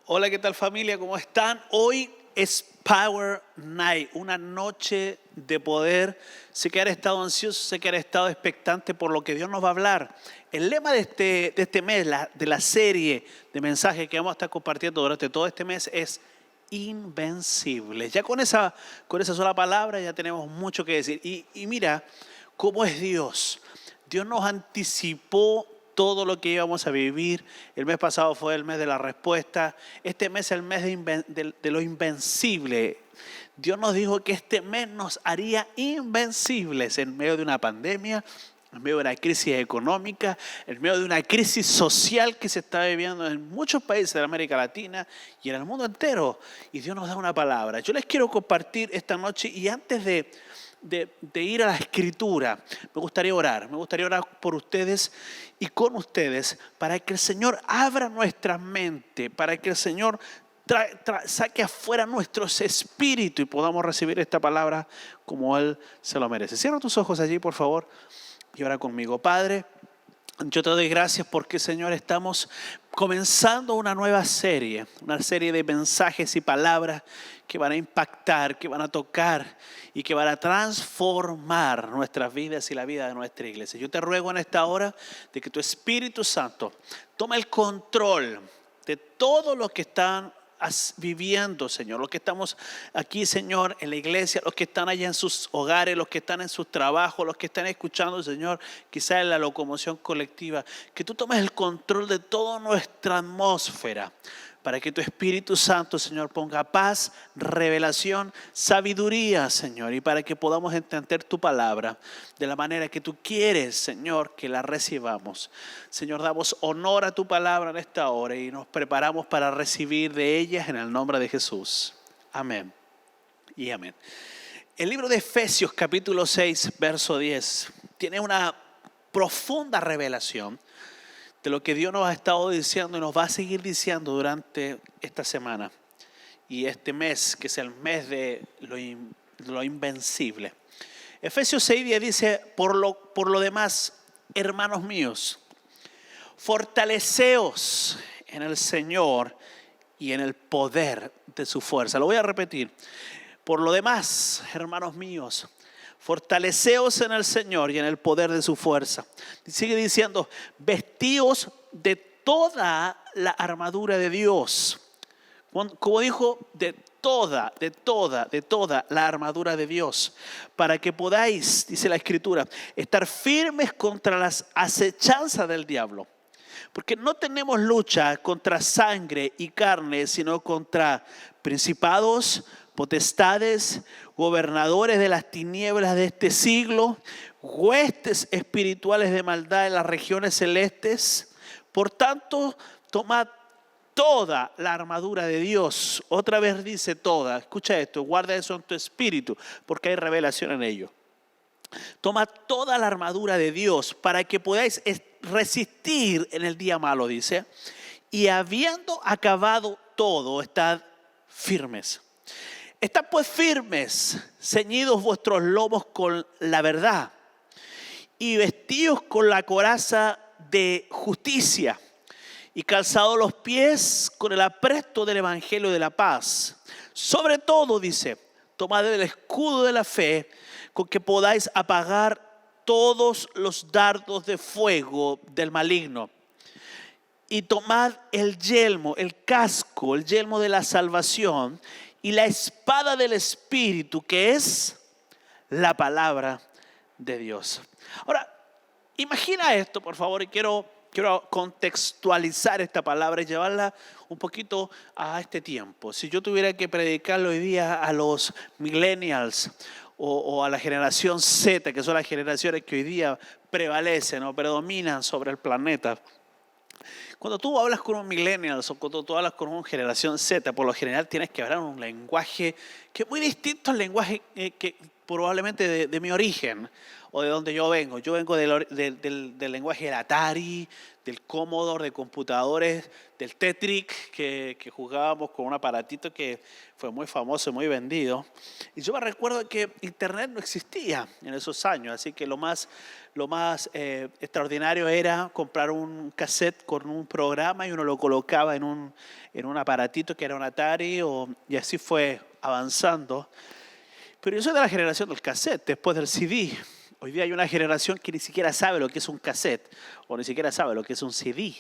Hola, ¿qué tal familia? ¿Cómo están? Hoy es Power Night, una noche de poder. Sé que han estado ansiosos, sé que han estado expectantes por lo que Dios nos va a hablar. El lema de este mes, de la serie de mensajes que vamos a estar compartiendo durante todo este mes es invencibles. Ya con esa sola palabra ya tenemos mucho que decir. Y mira cómo es Dios. Dios nos anticipó todo lo que íbamos a vivir. El mes pasado fue el mes de la respuesta. Este mes es el mes de lo invencible. Dios nos dijo que este mes nos haría invencibles en medio de una pandemia, en medio de una crisis económica, en medio de una crisis social que se está viviendo en muchos países de América Latina y en el mundo entero. Y Dios nos da una palabra. Yo les quiero compartir esta noche, y antes de ir a la Escritura, me gustaría orar por ustedes y con ustedes para que el Señor abra nuestra mente, para que el Señor saque afuera nuestros espíritus y podamos recibir esta palabra como Él se lo merece. Cierra tus ojos allí, por favor, y ora conmigo. Padre, yo te doy gracias porque, Señor, estamos comenzando una nueva serie, una serie de mensajes y palabras que van a impactar, que van a tocar y que van a transformar nuestras vidas y la vida de nuestra iglesia. Yo te ruego en esta hora de que tu Espíritu Santo tome el control de todo lo que están viviendo, Señor, los que estamos aquí, Señor, en la iglesia, los que están allá en sus hogares, los que están en sus trabajos, los que están escuchando, Señor, quizá en la locomoción colectiva, que tú tomes el control de toda nuestra atmósfera, para que tu Espíritu Santo, Señor, ponga paz, revelación, sabiduría, Señor, y para que podamos entender tu palabra de la manera que tú quieres, Señor, que la recibamos. Señor, damos honor a tu palabra en esta hora y nos preparamos para recibir de ellas en el nombre de Jesús. Amén y amén. El libro de Efesios, capítulo 6, verso 10, tiene una profunda revelación de lo que Dios nos ha estado diciendo y nos va a seguir diciendo durante esta semana y este mes, que es el mes de lo invencible. Efesios 6:10 dice: por lo demás, hermanos míos, fortaleceos en el Señor y en el poder de su fuerza. Lo voy a repetir. Por lo demás, hermanos míos, fortaleceos en el Señor y en el poder de su fuerza. Sigue diciendo: vestíos de toda la armadura de Dios. Como dijo, de toda la armadura de Dios, para que podáis, dice la Escritura, estar firmes contra las acechanzas del diablo. Porque no tenemos lucha contra sangre y carne, sino contra principados, potestades, gobernadores de las tinieblas de este siglo, huestes espirituales de maldad en las regiones celestes. Por tanto, tomad toda la armadura de Dios. Otra vez dice toda. Escucha esto, guarda eso en tu espíritu, porque hay revelación en ello. Toma toda la armadura de Dios para que podáis resistir en el día malo, dice. Y habiendo acabado todo, estad firmes. Estad pues firmes, ceñidos vuestros lomos con la verdad y vestidos con la coraza de justicia y calzados los pies con el apresto del evangelio de la paz. Sobre todo, dice, tomad el escudo de la fe con que podáis apagar todos los dardos de fuego del maligno. Y tomad el yelmo, el casco, el yelmo de la salvación y la espada del Espíritu, que es la palabra de Dios. Ahora, imagina esto, por favor, y quiero contextualizar esta palabra y llevarla un poquito a este tiempo. Si yo tuviera que predicarlo hoy día a los millennials o a la generación Z, que son las generaciones que hoy día prevalecen o predominan sobre el planeta. Cuando tú hablas con un millennials o cuando tú hablas con una generación Z, por lo general tienes que hablar un lenguaje que es muy distinto al lenguaje que probablemente de mi origen o de donde yo vengo. Yo vengo del lenguaje del Atari, del Commodore, de computadores, del Tetris, que jugábamos con un aparatito que fue muy famoso y muy vendido. Y yo me recuerdo que Internet no existía en esos años, así que lo más extraordinario era comprar un cassette con un programa y uno lo colocaba en un aparatito que era un Atari, y así fue avanzando. Pero yo soy de la generación del cassette, después del CD. Hoy día hay una generación que ni siquiera sabe lo que es un cassette o ni siquiera sabe lo que es un CD.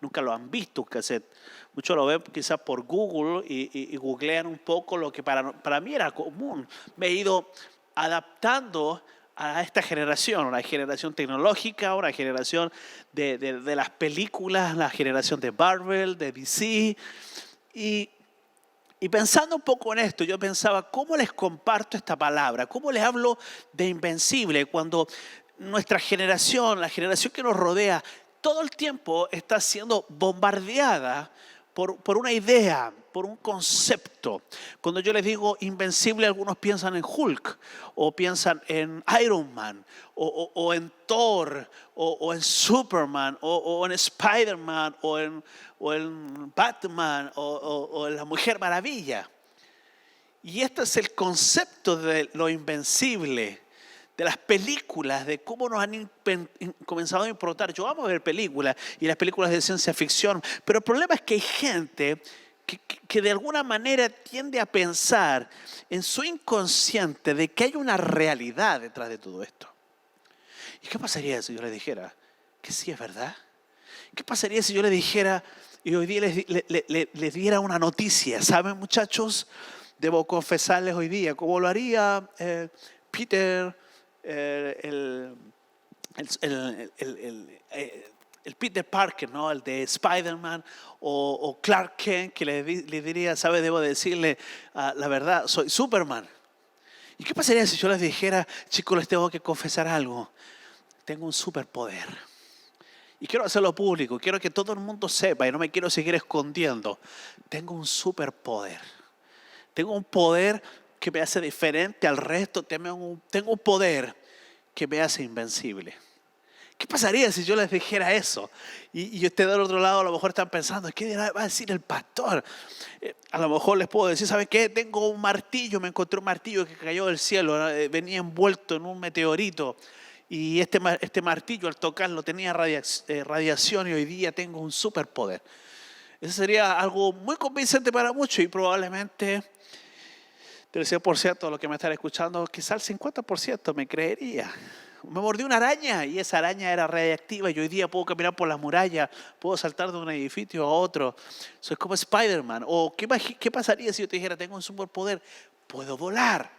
Nunca lo han visto un cassette. Muchos lo ven quizás por Google y googlean un poco lo que para mí era común. Me he ido adaptando a esta generación, una generación tecnológica, una generación de las películas, la generación de Marvel, de DC. Y pensando un poco en esto, yo pensaba, ¿cómo les comparto esta palabra? ¿Cómo les hablo de invencible cuando nuestra generación, la generación que nos rodea, todo el tiempo está siendo bombardeada por una idea, por un concepto? Cuando yo les digo invencible, algunos piensan en Hulk, o piensan en Iron Man, o en Thor, o en Superman, o en Spider-Man, o en Batman, o en la Mujer Maravilla. Y este es el concepto de lo invencible, de las películas, de cómo nos han comenzado a importar. Yo amo ver películas y las películas de ciencia ficción, pero el problema es que hay gente que de alguna manera tiende a pensar en su inconsciente de que hay una realidad detrás de todo esto. ¿Y qué pasaría si yo le dijera que sí es verdad? ¿Qué pasaría si yo le dijera y hoy día les diera una noticia? ¿Saben, muchachos? Debo confesarles hoy día, como lo haría Peter, el Peter Parker, ¿no? El de Spider-Man, o Clark Kent, que le diría, ¿sabe? Debo decirle la verdad, soy Superman. ¿Y qué pasaría si yo les dijera, chicos, les tengo que confesar algo? Tengo un superpoder. Y quiero hacerlo público, quiero que todo el mundo sepa y no me quiero seguir escondiendo. Tengo un superpoder. Tengo un poder que me hace diferente al resto. Tengo un poder que me hace invencible. ¿Qué pasaría si yo les dijera eso? Y ustedes del otro lado a lo mejor están pensando, ¿qué va a decir el pastor? A lo mejor les puedo decir, ¿saben qué? Tengo un martillo, me encontré un martillo que cayó del cielo, venía envuelto en un meteorito. Y este martillo al tocarlo tenía radiación y hoy día tengo un superpoder. Eso sería algo muy convincente para muchos y probablemente del 100% de los que me están escuchando, quizás el 50% me creería. Me mordió una araña y esa araña era radiactiva y hoy día puedo caminar por las murallas, puedo saltar de un edificio a otro. Soy como Spider-Man. ¿O qué pasaría si yo te dijera, tengo un superpoder? Puedo volar.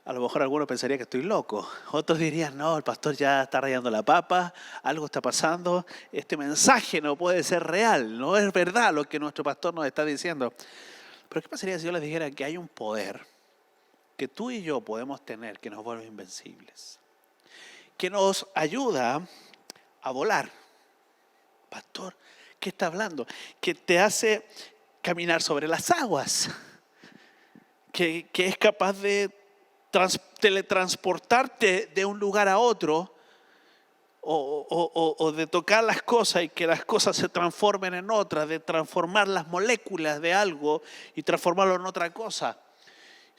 A lo mejor algunos pensarían que estoy loco. Otros dirían, no, el pastor ya está rayando la papa, algo está pasando. Este mensaje no puede ser real, no es verdad lo que nuestro pastor nos está diciendo. Pero ¿qué pasaría si yo les dijera que hay un poder que tú y yo podemos tener que nos vuelve invencibles? Que nos ayuda a volar. Pastor, ¿qué está hablando? Que te hace caminar sobre las aguas. Que es capaz de teletransportarte de un lugar a otro o de tocar las cosas y que las cosas se transformen en otras, de transformar las moléculas de algo y transformarlo en otra cosa.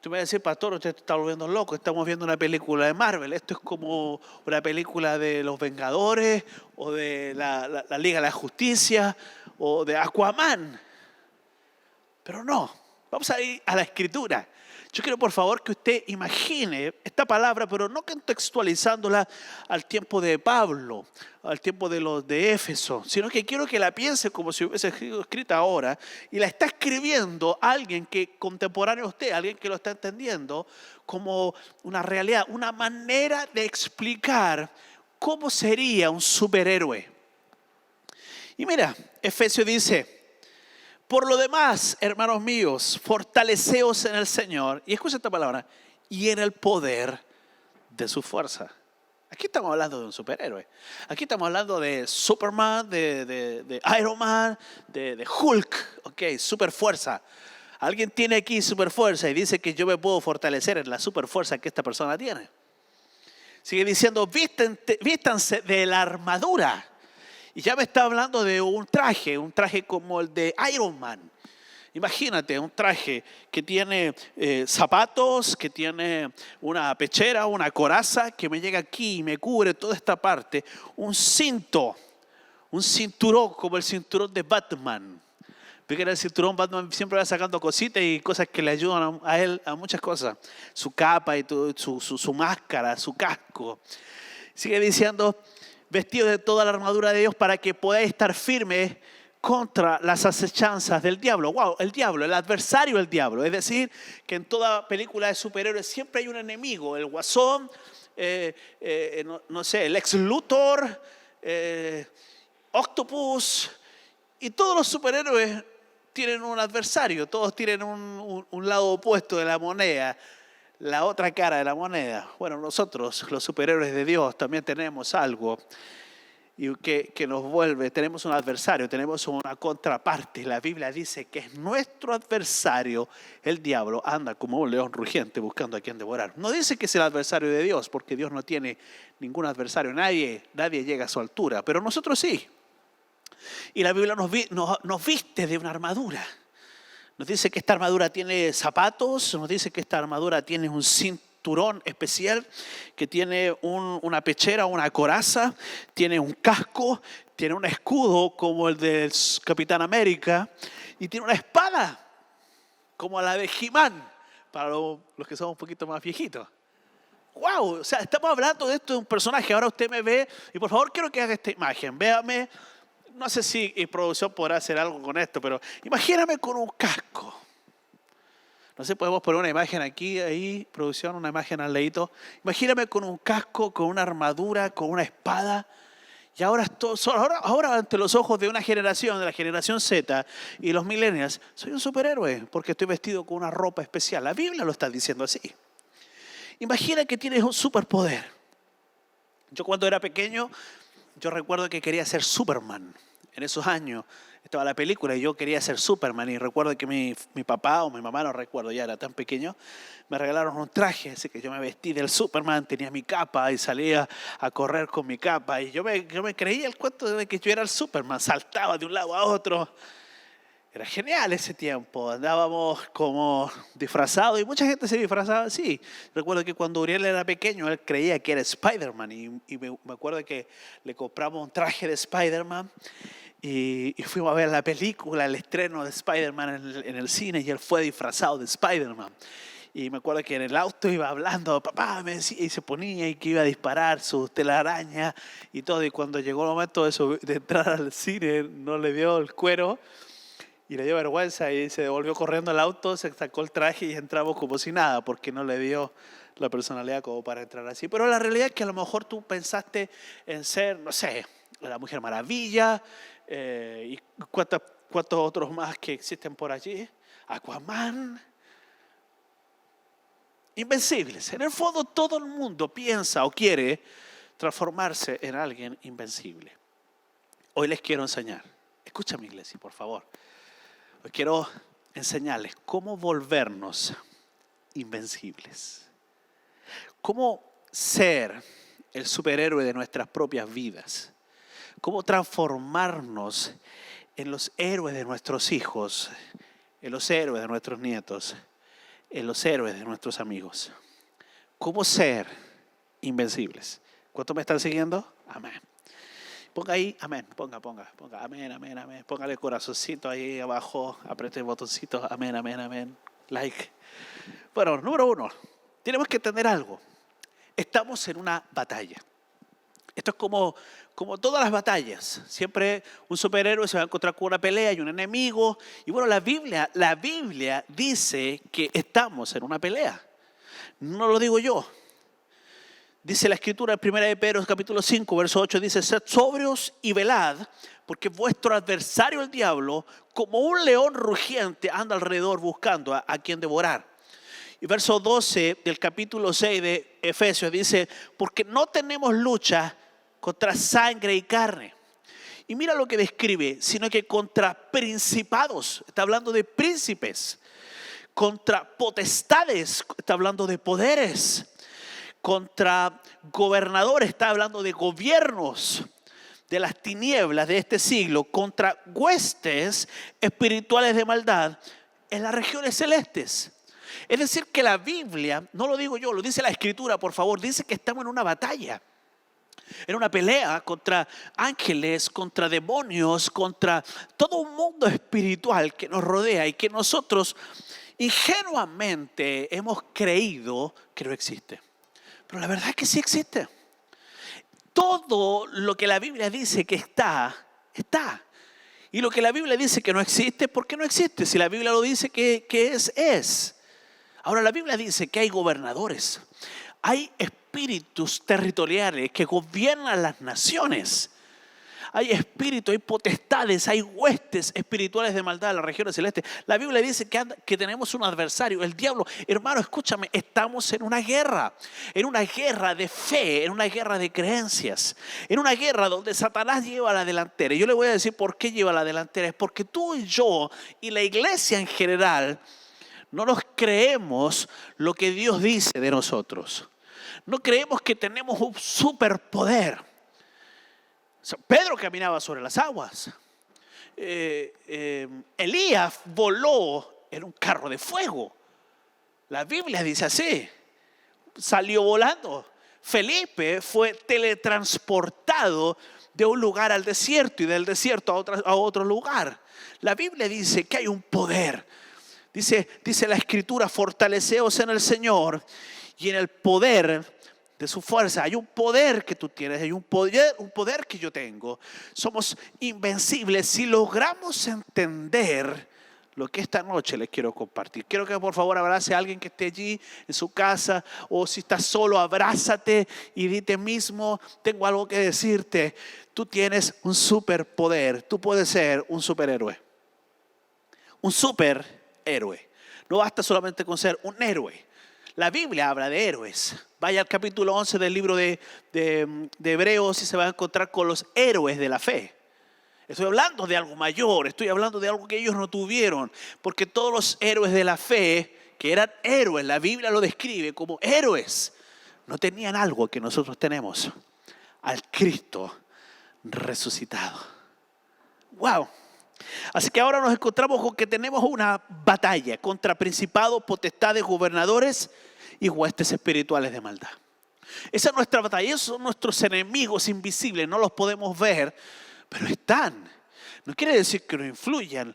Tú me vas a decir, pastor, usted está volviendo loco, estamos viendo una película de Marvel, esto es como una película de los Vengadores o de la Liga de la Justicia o de Aquaman. Pero no, vamos a ir a la Escritura. Yo quiero, por favor, que usted imagine esta palabra, pero no contextualizándola al tiempo de Pablo, al tiempo de los de Éfeso, sino que quiero que la piense como si hubiese sido escrita ahora y la está escribiendo alguien que contemporáneo a usted, alguien que lo está entendiendo como una realidad, una manera de explicar cómo sería un superhéroe. Y mira, Efesios dice, por lo demás, hermanos míos, fortaleceos en el Señor. Y escucha esta palabra. Y en el poder de su fuerza. Aquí estamos hablando de un superhéroe. Aquí estamos hablando de Superman, de Iron Man, de Hulk. Ok, super fuerza. Alguien tiene aquí super fuerza y dice que yo me puedo fortalecer en la super fuerza que esta persona tiene. Sigue diciendo, vístanse de la armadura. Y ya me está hablando de un traje como el de Iron Man. Imagínate, un traje que tiene zapatos, que tiene una pechera, una coraza, que me llega aquí y me cubre toda esta parte. Un cinto, un cinturón como el cinturón de Batman. Porque en el cinturón Batman siempre va sacando cositas y cosas que le ayudan a él a muchas cosas. Su capa y todo, su máscara, su casco. Sigue diciendo, vestido de toda la armadura de Dios para que podáis estar firmes contra las acechanzas del diablo. Wow, el diablo, el adversario del diablo. Es decir, que en toda película de superhéroes siempre hay un enemigo. El Guasón, no sé, el Lex Luthor, Octopus. Y todos los superhéroes tienen un adversario. Todos tienen un lado opuesto de la moneda. La otra cara de la moneda. Bueno, nosotros, los superhéroes de Dios, también tenemos algo y que nos vuelve, tenemos un adversario, tenemos una contraparte. La Biblia dice que es nuestro adversario, el diablo, anda como un león rugiente buscando a quien devorar. No dice que es el adversario de Dios, porque Dios no tiene ningún adversario, nadie llega a su altura, pero nosotros sí. Y la Biblia nos viste de una armadura. Nos dice que esta armadura tiene zapatos, nos dice que esta armadura tiene un cinturón especial, que tiene una pechera, una coraza, tiene un casco, tiene un escudo como el del Capitán América y tiene una espada como la de He-Man, para los que somos un poquito más viejitos. ¡Wow! O sea, estamos hablando de esto de un personaje. Ahora usted me ve y por favor quiero que haga esta imagen. Véame. No sé si producción podrá hacer algo con esto, pero imagíname con un casco. No sé, podemos poner una imagen aquí, ahí, producción, una imagen al ladito. Imagíname con un casco, con una armadura, con una espada. Y ahora ante los ojos de una generación, de la generación Z y los millennials, soy un superhéroe porque estoy vestido con una ropa especial. La Biblia lo está diciendo así. Imagina que tienes un superpoder. Yo cuando era pequeño, yo recuerdo que quería ser Superman. En esos años estaba la película y yo quería ser Superman. Y recuerdo que mi papá o mi mamá, no recuerdo, ya era tan pequeño, me regalaron un traje. Así que yo me vestí del Superman, tenía mi capa y salía a correr con mi capa. Y yo me creía el cuento de que yo era el Superman. Saltaba de un lado a otro. Era genial ese tiempo. Andábamos como disfrazados y mucha gente se disfrazaba así. Recuerdo que cuando Uriel era pequeño, él creía que era Spider-Man y me acuerdo que le compramos un traje de Spider-Man y fuimos a ver la película, el estreno de Spider-Man en el cine y él fue disfrazado de Spider-Man. Y me acuerdo que en el auto iba hablando, papá me decía, y se ponía y que iba a disparar su telaraña y todo. Y cuando llegó el momento de entrar al cine, no le dio el cuero. Y le dio vergüenza y se devolvió corriendo al auto, se sacó el traje y entramos como si nada, porque no le dio la personalidad como para entrar así. Pero la realidad es que a lo mejor tú pensaste en ser, no sé, la Mujer Maravilla y cuántos otros más que existen por allí. Aquaman. Invencibles. En el fondo todo el mundo piensa o quiere transformarse en alguien invencible. Hoy les quiero enseñar. Escúchame, iglesia, por favor. Hoy quiero enseñarles cómo volvernos invencibles. Cómo ser el superhéroe de nuestras propias vidas. Cómo transformarnos en los héroes de nuestros hijos, en los héroes de nuestros nietos, en los héroes de nuestros amigos. Cómo ser invencibles. ¿Cuántos me están siguiendo? Amén. Ponga ahí, amén, ponga, amén. Póngale corazoncito ahí abajo, apriete el botoncito, amén, like. Bueno, número 1, tenemos que entender algo. Estamos en una batalla. Esto es como todas las batallas. Siempre un superhéroe se va a encontrar con una pelea y un enemigo. Y bueno, la Biblia dice que estamos en una pelea. No lo digo yo. Dice la Escritura en 1 de Pedro, capítulo 5, verso 8, dice, sed sobrios y velad, porque vuestro adversario el diablo, como un león rugiente, anda alrededor buscando a quien devorar. Y verso 12 del capítulo 6 de Efesios dice, porque no tenemos lucha contra sangre y carne. Y mira lo que describe, sino que contra principados, está hablando de príncipes, contra potestades, está hablando de poderes, contra gobernadores, está hablando de gobiernos de las tinieblas de este siglo, contra huestes espirituales de maldad en las regiones celestes. Es decir, que la Biblia, no lo digo yo, lo dice la Escritura, por favor, dice que estamos en una batalla, en una pelea contra ángeles, contra demonios, contra todo un mundo espiritual que nos rodea y que nosotros ingenuamente hemos creído que no existe. Pero la verdad es que sí existe. Todo lo que la Biblia dice que está, está. Y lo que la Biblia dice que no existe, ¿por qué no existe? Si la Biblia lo dice que es. Ahora la Biblia dice que hay gobernadores, hay espíritus territoriales que gobiernan las naciones. Hay espíritus, hay potestades, hay huestes espirituales de maldad en las regiones celestes. La Biblia dice que tenemos un adversario, el diablo. Hermano, escúchame, estamos en una guerra de fe, en una guerra de creencias, en una guerra donde Satanás lleva la delantera. Y yo le voy a decir por qué lleva la delantera. Es porque tú y yo y la iglesia en general no nos creemos lo que Dios dice de nosotros. No creemos que tenemos un superpoder. Pedro caminaba sobre las aguas. Elías voló en un carro de fuego. La Biblia dice así. Salió volando. Felipe fue teletransportado de un lugar al desierto y del desierto a otro lugar. La Biblia dice que hay un poder. Dice la Escritura, fortaleceos en el Señor y en el poder de su fuerza. Hay un poder que tú tienes, hay un poder que yo tengo. Somos invencibles si logramos entender lo que esta noche les quiero compartir. Quiero que por favor abrace a alguien que esté allí en su casa, o si estás solo, abrázate y dite mismo, tengo algo que decirte. Tú tienes un superpoder, tú puedes ser un superhéroe. Un superhéroe. No basta solamente con ser un héroe. La Biblia habla de héroes. Vaya al capítulo 11 del libro de Hebreos y se va a encontrar con los héroes de la fe. Estoy hablando de algo mayor, estoy hablando de algo que ellos no tuvieron. Porque todos los héroes de la fe, que eran héroes, la Biblia lo describe como héroes, no tenían algo que nosotros tenemos: al Cristo resucitado. ¡Wow! Así que ahora nos encontramos con que tenemos una batalla contra principados, potestades, gobernadores y huestes espirituales de maldad. Esa es nuestra batalla, esos son nuestros enemigos invisibles, no los podemos ver, pero están. No quiere decir que no influyan,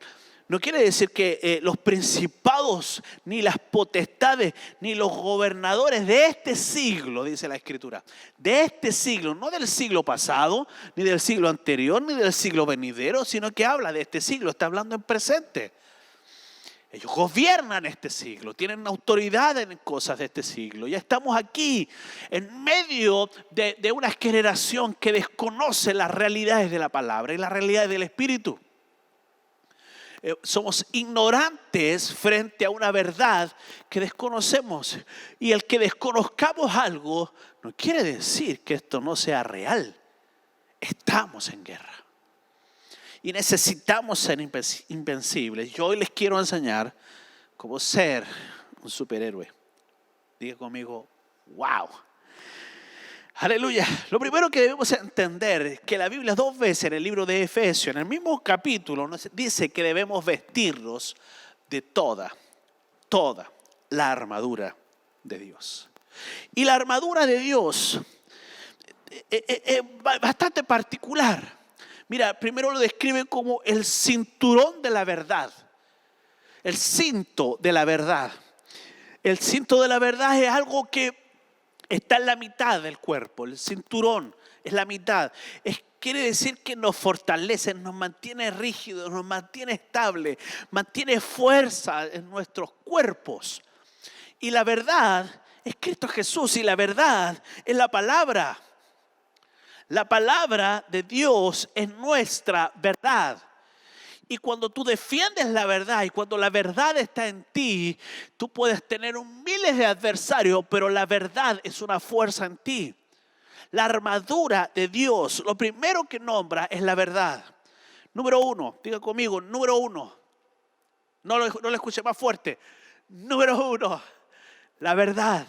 no quiere decir que los principados, ni las potestades, ni los gobernadores de este siglo, dice la Escritura, de este siglo, no del siglo pasado, ni del siglo anterior, ni del siglo venidero, sino que habla de este siglo, está hablando en presente. Ellos gobiernan este siglo, tienen autoridad en cosas de este siglo. Ya estamos aquí en medio de una generación que desconoce las realidades de la palabra y las realidades del Espíritu. Somos ignorantes frente a una verdad que desconocemos. Y el que desconozcamos algo no quiere decir que esto no sea real. Estamos en guerra. Y necesitamos ser invencibles. Yo hoy les quiero enseñar cómo ser un superhéroe. Diga conmigo, wow. Aleluya. Lo primero que debemos entender es que la Biblia 2 veces en el libro de Efesios, en el mismo capítulo, nos dice que debemos vestirnos de toda la armadura de Dios. Y la armadura de Dios es bastante particular. Mira, primero lo describe como el cinturón de la verdad. El cinto de la verdad. El cinto de la verdad es algo que está en la mitad del cuerpo. El cinturón es la mitad. Quiere decir que nos fortalece, nos mantiene rígidos, nos mantiene estable, mantiene fuerza en nuestros cuerpos. Y la verdad es Cristo Jesús, y la verdad es la palabra. La palabra de Dios es nuestra verdad. Y cuando tú defiendes la verdad y cuando la verdad está en ti, tú puedes tener miles de adversarios, pero la verdad es una fuerza en ti. La armadura de Dios, lo primero que nombra es la verdad. Número uno, diga conmigo, número uno. No lo escuche más fuerte. Número uno, la verdad.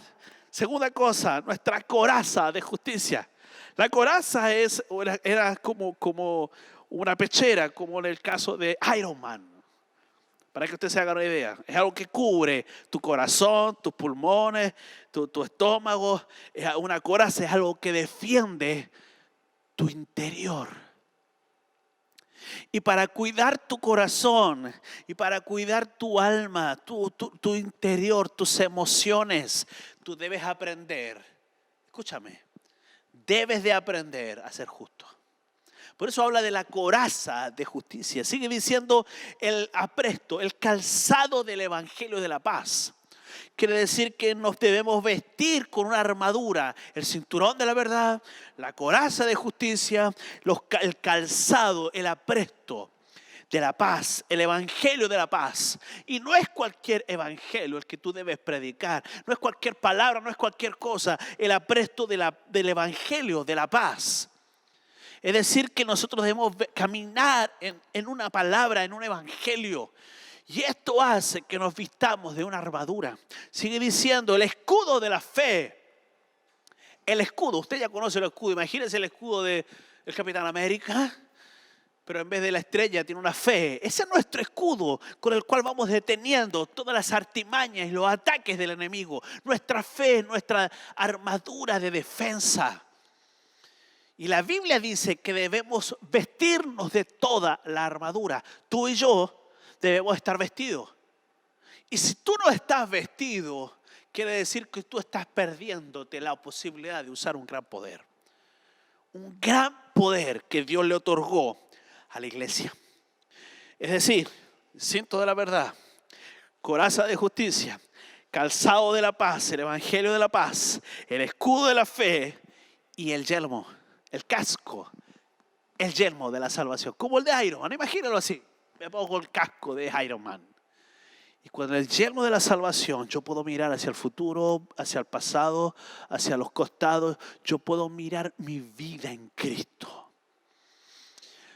Segunda cosa, nuestra coraza de justicia. La coraza era como una pechera, como en el caso de Iron Man. Para que usted se haga una idea. Es algo que cubre tu corazón, tus pulmones, tu estómago. Una coraza es algo que defiende tu interior. Y para cuidar tu corazón y para cuidar tu alma, tu interior, tus emociones, tú debes aprender. Escúchame, debes de aprender a ser justo. Por eso habla de la coraza de justicia. Sigue diciendo el apresto, el calzado del evangelio de la paz. Quiere decir que nos debemos vestir con una armadura, el cinturón de la verdad, la coraza de justicia, el calzado, el apresto de la paz, el evangelio de la paz. Y no es cualquier evangelio el que tú debes predicar, no es cualquier palabra, no es cualquier cosa, el apresto del evangelio de la paz. Es decir, que nosotros debemos caminar en una palabra, en un evangelio. Y esto hace que nos vistamos de una armadura. Sigue diciendo, el escudo de la fe. El escudo, usted ya conoce el escudo. Imagínense el escudo del Capitán América. Pero en vez de la estrella tiene una fe. Ese es nuestro escudo con el cual vamos deteniendo todas las artimañas y los ataques del enemigo. Nuestra fe, nuestra armadura de defensa. Y la Biblia dice que debemos vestirnos de toda la armadura. Tú y yo debemos estar vestidos. Y si tú no estás vestido, quiere decir que tú estás perdiéndote la posibilidad de usar un gran poder. Un gran poder que Dios le otorgó a la iglesia. Es decir, cinto de la verdad, coraza de justicia, calzado de la paz, el evangelio de la paz, el escudo de la fe y el yelmo. El casco, el yelmo de la salvación, como el de Iron Man, imagínalo así, me pongo el casco de Iron Man. Y cuando el yelmo de la salvación, yo puedo mirar hacia el futuro, hacia el pasado, hacia los costados, yo puedo mirar mi vida en Cristo.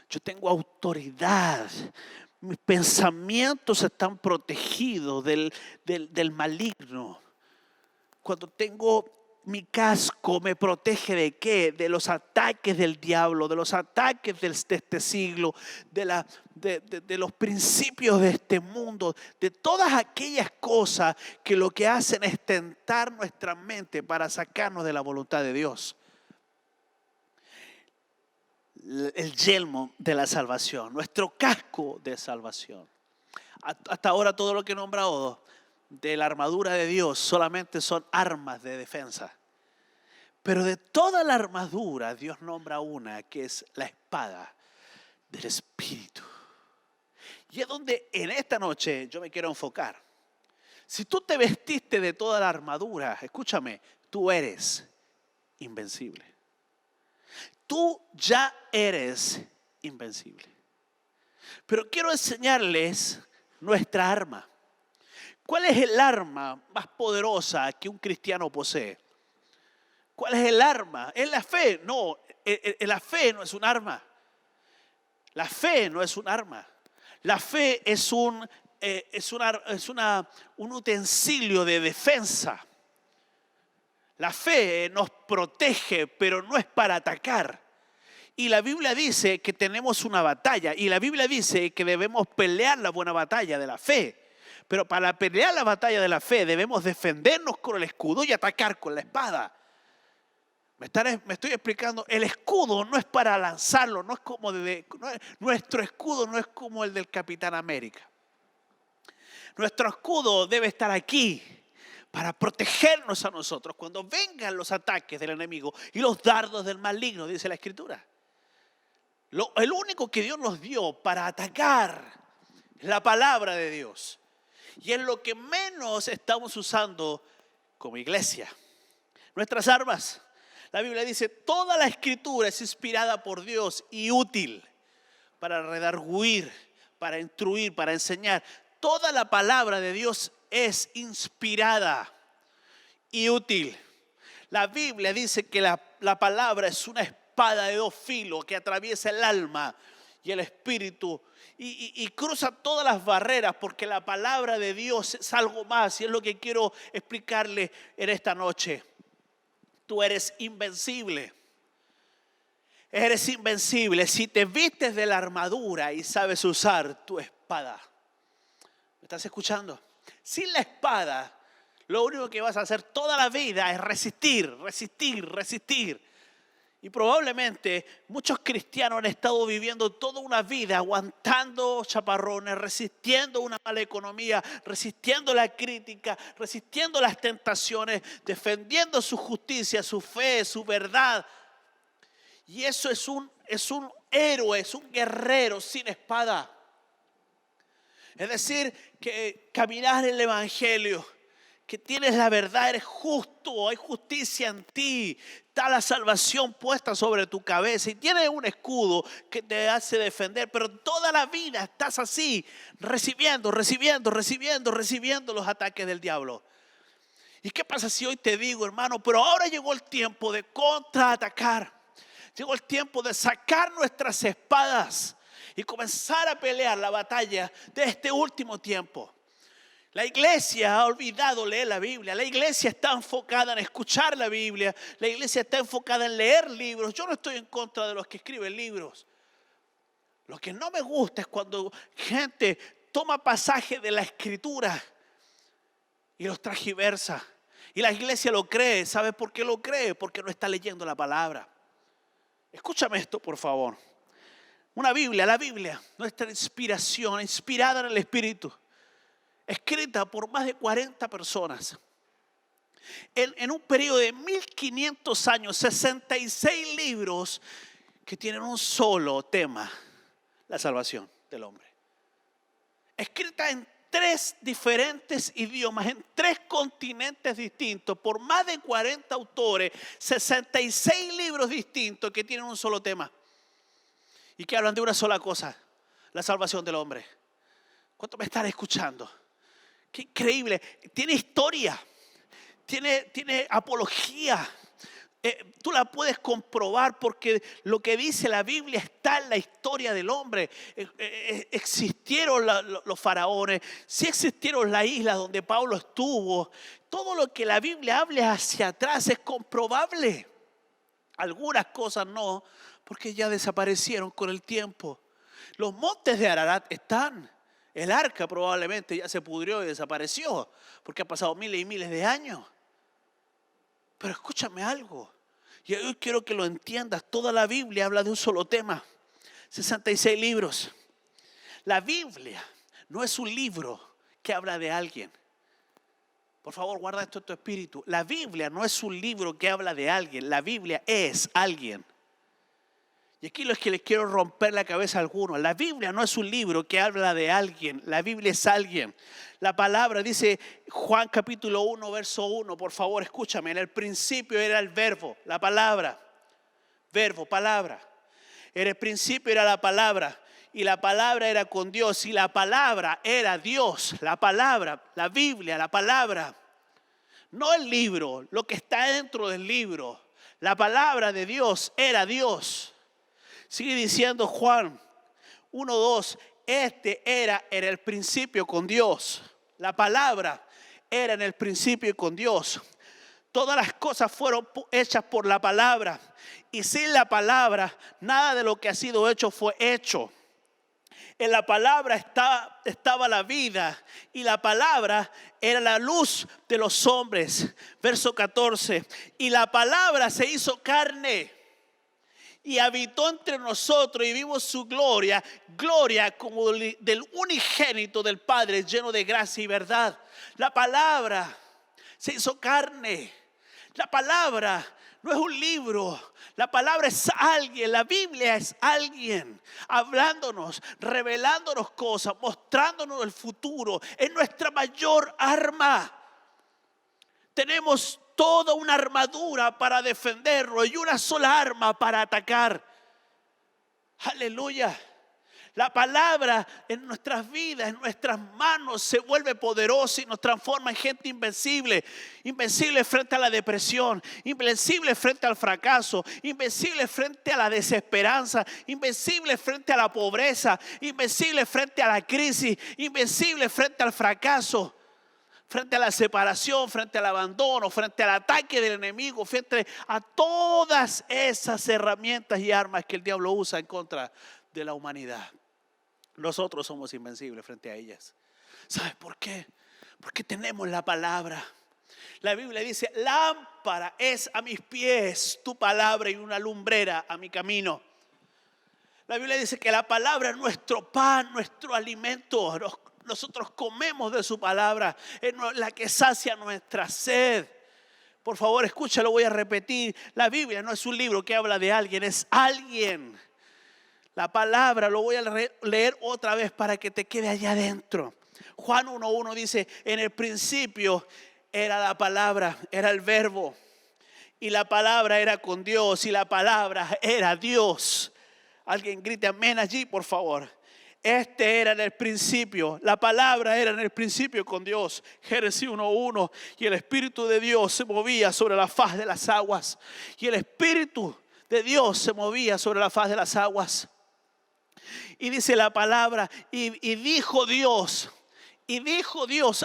Yo tengo autoridad, mis pensamientos están protegidos del maligno. Cuando tengo mi casco me protege ¿de qué? De los ataques del diablo, de los ataques de este siglo, de los principios de este mundo, de todas aquellas cosas que lo que hacen es tentar nuestra mente para sacarnos de la voluntad de Dios. El yelmo de la salvación, nuestro casco de salvación. Hasta ahora todo lo que he nombrado de la armadura de Dios solamente son armas de defensa. Pero de toda la armadura Dios nombra una que es la espada del Espíritu. Y es donde en esta noche yo me quiero enfocar. Si tú te vestiste de toda la armadura, escúchame, tú eres invencible. Tú ya eres invencible. Pero quiero enseñarles nuestra arma. ¿Cuál es el arma más poderosa que un cristiano posee? ¿Cuál es el arma? ¿Es la fe? No, la fe no es un arma. La fe no es un arma. La fe es un utensilio de defensa. La fe nos protege, pero no es para atacar. Y la Biblia dice que tenemos una batalla. Y la Biblia dice que debemos pelear la buena batalla de la fe. Pero para pelear la batalla de la fe debemos defendernos con el escudo y atacar con la espada. Me estoy explicando. El escudo no es para lanzarlo, no es como nuestro escudo no es como el del Capitán América. Nuestro escudo debe estar aquí para protegernos a nosotros cuando vengan los ataques del enemigo y los dardos del maligno, dice la Escritura. El único que Dios nos dio para atacar es la palabra de Dios. Y es lo que menos estamos usando como iglesia. Nuestras armas. La Biblia dice, toda la Escritura es inspirada por Dios y útil para redarguir, para instruir, para enseñar. Toda la palabra de Dios es inspirada y útil. La Biblia dice que la palabra es una espada de dos filos que atraviesa el alma y el espíritu y cruza todas las barreras, porque la palabra de Dios es algo más, y es lo que quiero explicarle en esta noche. Tú eres invencible. Eres invencible si te vistes de la armadura y sabes usar tu espada. ¿Me estás escuchando? Sin la espada, lo único que vas a hacer toda la vida es resistir, resistir, resistir. Y probablemente muchos cristianos han estado viviendo toda una vida aguantando chaparrones, resistiendo una mala economía, resistiendo la crítica, resistiendo las tentaciones, defendiendo su justicia, su fe, su verdad. Y eso es un héroe, es un guerrero sin espada. Es decir, que caminar en el evangelio, que tienes la verdad, eres justo, hay justicia en ti, está la salvación puesta sobre tu cabeza y tienes un escudo que te hace defender, pero toda la vida estás así, recibiendo los ataques del diablo. ¿Y qué pasa si hoy te digo, hermano, pero ahora llegó el tiempo de contraatacar? Llegó el tiempo de sacar nuestras espadas y comenzar a pelear la batalla de este último tiempo. La iglesia ha olvidado leer la Biblia. La iglesia está enfocada en escuchar la Biblia. La iglesia está enfocada en leer libros. Yo no estoy en contra de los que escriben libros. Lo que no me gusta es cuando gente toma pasajes de la Escritura y los transgiversa. Y la iglesia lo cree. ¿Sabe por qué lo cree? Porque no está leyendo la palabra. Escúchame esto, por favor. La Biblia, nuestra inspiración, inspirada en el Espíritu, escrita por más de 40 personas. En un periodo de 1500 años, 66 libros que tienen un solo tema: la salvación del hombre. Escrita en 3 diferentes idiomas, en 3 continentes distintos, por más de 40 autores, 66 libros distintos que tienen un solo tema y que hablan de una sola cosa: la salvación del hombre. ¿Cuánto me están escuchando? Qué increíble. Tiene historia, tiene apología. Tú la puedes comprobar porque lo que dice la Biblia está en la historia del hombre. Existieron los faraones, sí existieron las islas donde Pablo estuvo. Todo lo que la Biblia habla hacia atrás es comprobable. Algunas cosas no, porque ya desaparecieron con el tiempo. Los montes de Ararat están. El arca probablemente ya se pudrió y desapareció, porque ha pasado miles y miles de años. Pero escúchame algo, y hoy quiero que lo entiendas. Toda la Biblia habla de un solo tema. 66 libros. La Biblia no es un libro que habla de alguien. Por favor, guarda esto en tu espíritu. La Biblia no es un libro que habla de alguien. La Biblia es alguien. Y aquí es que les quiero romper la cabeza a algunos. La Biblia no es un libro que habla de alguien. La Biblia es alguien. La palabra dice Juan capítulo 1, verso 1. Por favor, escúchame. En el principio era el verbo, la palabra. Verbo, palabra. En el principio era la palabra. Y la palabra era con Dios. Y la palabra era Dios. La palabra, la Biblia, la palabra. No el libro, lo que está dentro del libro. La palabra de Dios era Dios. Sigue diciendo Juan 1:2, este era en el principio con Dios. La palabra era en el principio con Dios. Todas las cosas fueron hechas por la palabra. Y sin la palabra, nada de lo que ha sido hecho fue hecho. En la palabra estaba la vida, y la palabra era la luz de los hombres. Verso 14, y la palabra se hizo carne y habitó entre nosotros, y vimos su gloria, gloria como del unigénito del Padre, lleno de gracia y verdad. La palabra se hizo carne. La palabra no es un libro. La palabra es alguien. La Biblia es alguien hablándonos, revelándonos cosas, mostrándonos el futuro. Es nuestra mayor arma. Tenemos toda una armadura para defenderlo y una sola arma para atacar. Aleluya. La palabra en nuestras vidas, en nuestras manos, se vuelve poderosa y nos transforma en gente invencible. Invencible frente a la depresión, invencible frente al fracaso, invencible frente a la desesperanza, invencible frente a la pobreza, invencible frente a la crisis, invencible frente al fracaso, frente a la separación, frente al abandono, frente al ataque del enemigo, frente a todas esas herramientas y armas que el diablo usa en contra de la humanidad. Nosotros somos invencibles frente a ellas. ¿Sabes por qué? Porque tenemos la palabra. La Biblia dice: lámpara es a mis pies tu palabra y una lumbrera a mi camino. La Biblia dice que la palabra es nuestro pan, nuestro alimento. Nosotros comemos de su palabra, es la que sacia nuestra sed. Por favor, escúchalo, voy a repetir. La Biblia no es un libro que habla de alguien, es alguien. La palabra, lo voy a leer otra vez para que te quede allá adentro. Juan 1:1 dice: en el principio era la palabra, era el verbo. Y la palabra era con Dios y la palabra era Dios. Alguien grite amén allí, por favor. Este era en el principio, la palabra era en el principio con Dios. Génesis 1:1. Y el Espíritu de Dios se movía sobre la faz de las aguas. Y el Espíritu de Dios se movía sobre la faz de las aguas. Y dice la palabra, y dijo Dios,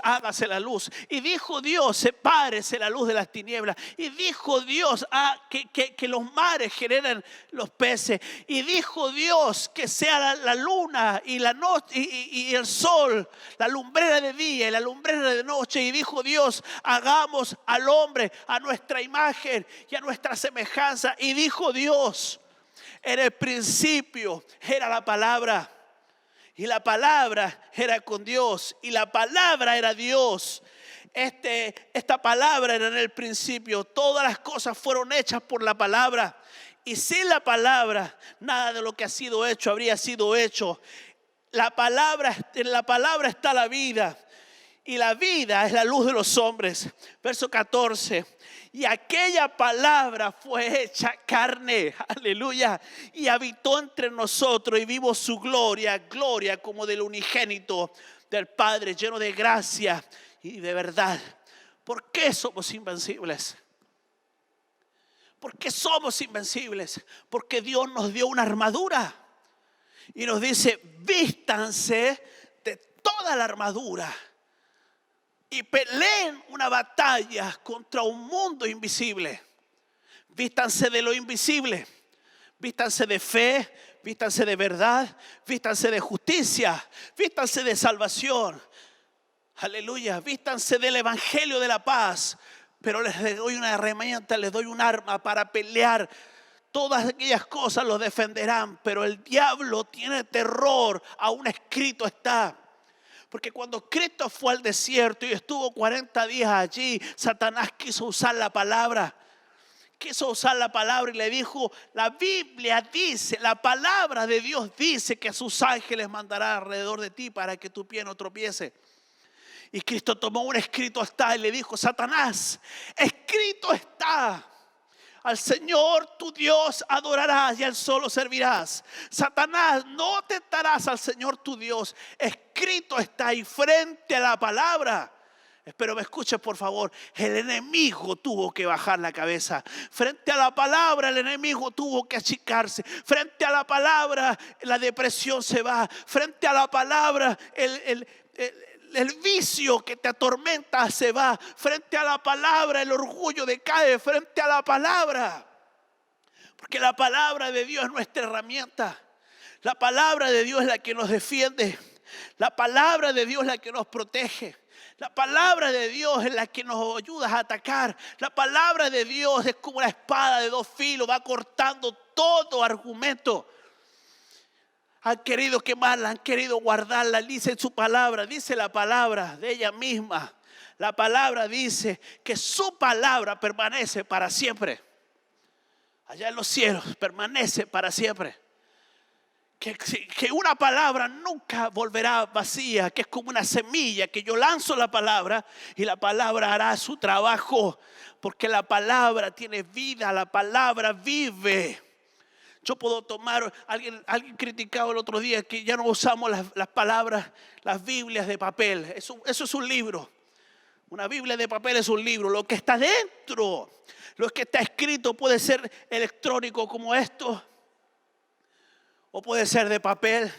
hágase la luz. Y dijo Dios, sepárese la luz de las tinieblas. Y dijo Dios, que los mares generen los peces. Y dijo Dios, que sea la luna y la noche y el sol, la lumbrera de día y la lumbrera de noche. Y dijo Dios, hagamos al hombre a nuestra imagen y a nuestra semejanza. Y dijo Dios, en el principio era la palabra. Y la palabra era con Dios. Y la palabra era Dios. Esta palabra era en el principio. Todas las cosas fueron hechas por la palabra. Y sin la palabra, nada de lo que ha sido hecho habría sido hecho. En la palabra está la vida. Y la vida es la luz de los hombres. Verso 14. Y aquella palabra fue hecha carne, aleluya, y habitó entre nosotros y vimos su gloria, gloria como del unigénito del Padre, lleno de gracia y de verdad. ¿Por qué somos invencibles? ¿Por qué somos invencibles? Porque Dios nos dio una armadura y nos dice: vístanse de toda la armadura y peleen una batalla contra un mundo invisible. Vístanse de lo invisible. Vístanse de fe, vístanse de verdad, vístanse de justicia, vístanse de salvación. Aleluya, vístanse del evangelio de la paz. Pero les doy una herramienta, les doy un arma para pelear. Todas aquellas cosas los defenderán, pero el diablo tiene terror, aún escrito está. Porque cuando Cristo fue al desierto y estuvo 40 días allí, Satanás quiso usar la palabra. Quiso usar la palabra y le dijo: la Biblia dice, la palabra de Dios dice que a sus ángeles mandará alrededor de ti para que tu pie no tropiece. Y Cristo tomó un escrito está y le dijo: Satanás, escrito está. Al Señor tu Dios adorarás y al solo servirás. Satanás, no tentarás al Señor tu Dios. Escrito está ahí frente a la palabra. Espero me escuches, por favor. El enemigo tuvo que bajar la cabeza. Frente a la palabra el enemigo tuvo que achicarse. Frente a la palabra la depresión se va. Frente a la palabra el vicio que te atormenta se va. Frente a la palabra el orgullo decae. Frente a la palabra, porque la palabra de Dios es nuestra herramienta. La palabra de Dios es la que nos defiende. La palabra de Dios es la que nos protege. La palabra de Dios es la que nos ayuda a atacar. La palabra de Dios es como una espada de dos filos, va cortando todo argumento. Han querido quemarla, han querido guardarla. Dice su palabra, dice la palabra de ella misma. La palabra dice que su palabra permanece para siempre. Allá en los cielos permanece para siempre. Que una palabra nunca volverá vacía, que es como una semilla que yo lanzo la palabra y la palabra hará su trabajo, porque la palabra tiene vida, la palabra vive. Yo puedo tomar, alguien criticaba el otro día que ya no usamos las palabras, las Biblias de papel. Eso es un libro. Una Biblia de papel es un libro. Lo que está dentro, lo que está escrito puede ser electrónico como esto, o puede ser de papel.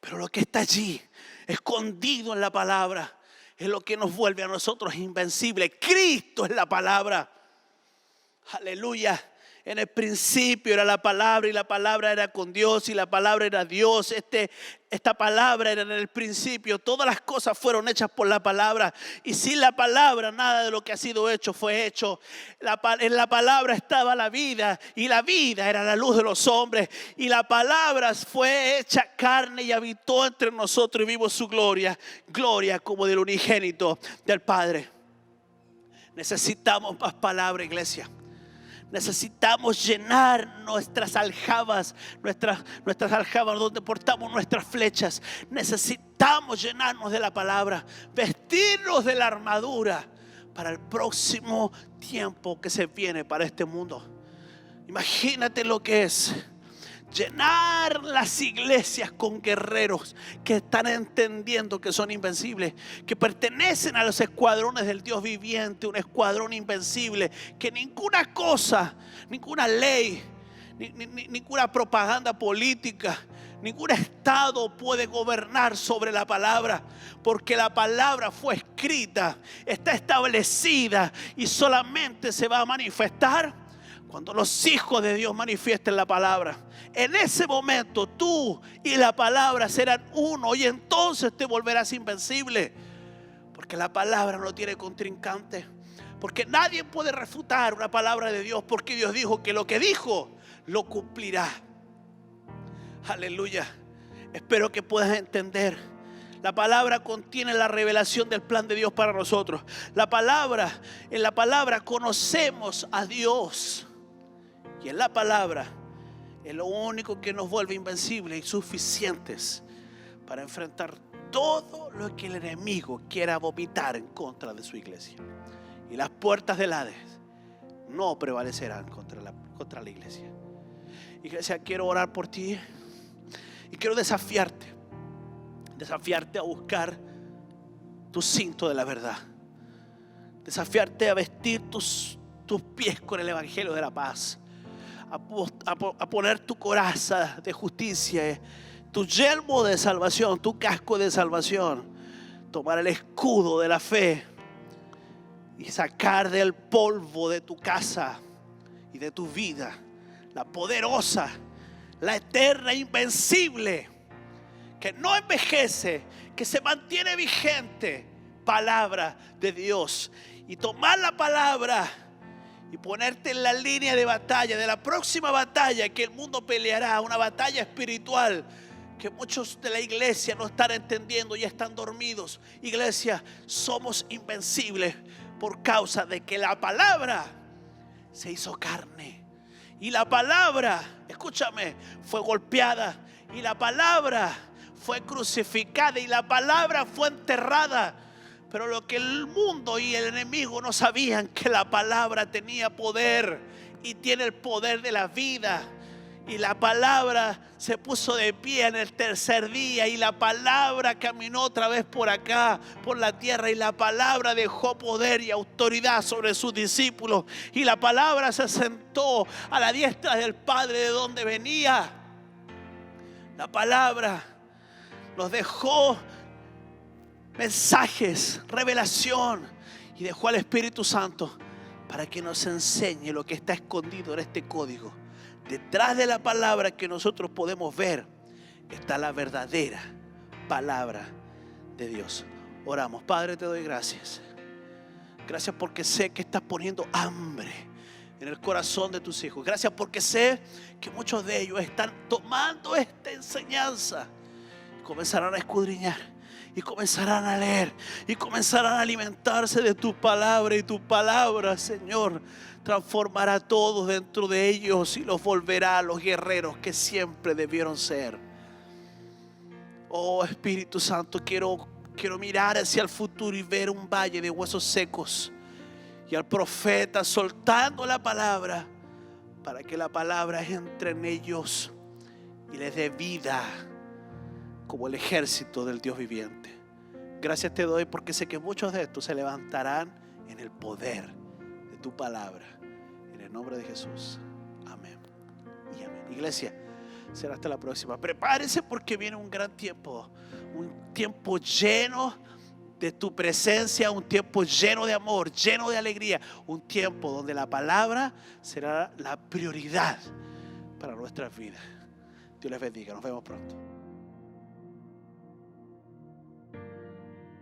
Pero lo que está allí, escondido en la palabra, es lo que nos vuelve a nosotros invencibles. Cristo es la palabra. Aleluya. En el principio era la palabra y la palabra era con Dios y la palabra era Dios. Esta palabra era en el principio. Todas las cosas fueron hechas por la palabra. Y sin la palabra nada de lo que ha sido hecho fue hecho. En la palabra estaba la vida y la vida era la luz de los hombres. Y la palabra fue hecha carne y habitó entre nosotros y vimos su gloria. Gloria como del unigénito del Padre. Necesitamos más palabra, iglesia. Necesitamos llenar nuestras aljabas, nuestras aljabas donde portamos nuestras flechas. Necesitamos llenarnos de la palabra, vestirnos de la armadura para el próximo tiempo que se viene para este mundo. Imagínate lo que es llenar las iglesias con guerreros que están entendiendo que son invencibles, que pertenecen a los escuadrones del Dios viviente, un escuadrón invencible, que ninguna cosa, ninguna ley, ninguna propaganda política, ningún estado puede gobernar sobre la palabra, porque la palabra fue escrita, está establecida y solamente se va a manifestar cuando los hijos de Dios manifiesten la palabra. En ese momento tú y la palabra serán uno y entonces te volverás invencible. Porque la palabra no tiene contrincante. Porque nadie puede refutar una palabra de Dios, porque Dios dijo que lo que dijo lo cumplirá. Aleluya. Espero que puedas entender. La palabra contiene la revelación del plan de Dios para nosotros. En la palabra conocemos a Dios. Y en la palabra es lo único que nos vuelve invencibles y suficientes para enfrentar todo lo que el enemigo quiera vomitar en contra de su iglesia. Y las puertas del Hades no prevalecerán contra la iglesia. Iglesia, quiero orar por ti y quiero desafiarte a buscar tu cinto de la verdad, desafiarte a vestir tus pies con el evangelio de la paz, a poner tu coraza de justicia, tu yelmo de salvación, tu casco de salvación, tomar el escudo de la fe y sacar del polvo de tu casa y de tu vida la poderosa, la eterna, invencible, que no envejece, que se mantiene vigente palabra de Dios. Y tomar la palabra y ponerte en la línea de batalla, de la próxima batalla que el mundo peleará, una batalla espiritual que muchos de la iglesia no están entendiendo y están dormidos. Iglesia, somos invencibles por causa de que la palabra se hizo carne. Y la palabra, escúchame, fue golpeada. Y la palabra fue crucificada. Y la palabra fue enterrada. Pero lo que el mundo y el enemigo no sabían, que la palabra tenía poder y tiene el poder de la vida. Y la palabra se puso de pie en el tercer día y la palabra caminó otra vez por acá, por la tierra, y la palabra dejó poder y autoridad sobre sus discípulos. Y la palabra se sentó a la diestra del Padre, de donde venía. La palabra nos dejó mensajes, revelación, y dejó al Espíritu Santo para que nos enseñe lo que está escondido en este código. Detrás de la palabra que nosotros podemos ver está la verdadera palabra de Dios. Oramos. Padre, te doy gracias. Gracias porque sé que estás poniendo hambre en el corazón de tus hijos. Gracias porque sé que muchos de ellos están tomando esta enseñanza y comenzarán a escudriñar. Y comenzarán a leer y comenzarán a alimentarse de tu palabra. Y tu palabra, Señor, transformará a todos dentro de ellos y los volverá a los guerreros que siempre debieron ser. Oh Espíritu Santo, quiero mirar hacia el futuro y ver un valle de huesos secos y al profeta soltando la palabra para que la palabra entre en ellos y les dé vida como el ejército del Dios viviente. Gracias te doy porque sé que muchos de estos se levantarán en el poder de tu palabra. En el nombre de Jesús. Amén y amén. Iglesia, será hasta la próxima. Prepárense porque viene un gran tiempo. Un tiempo lleno de tu presencia, un tiempo lleno de amor, lleno de alegría. Un tiempo donde la palabra será la prioridad para nuestras vidas. Dios les bendiga. Nos vemos pronto.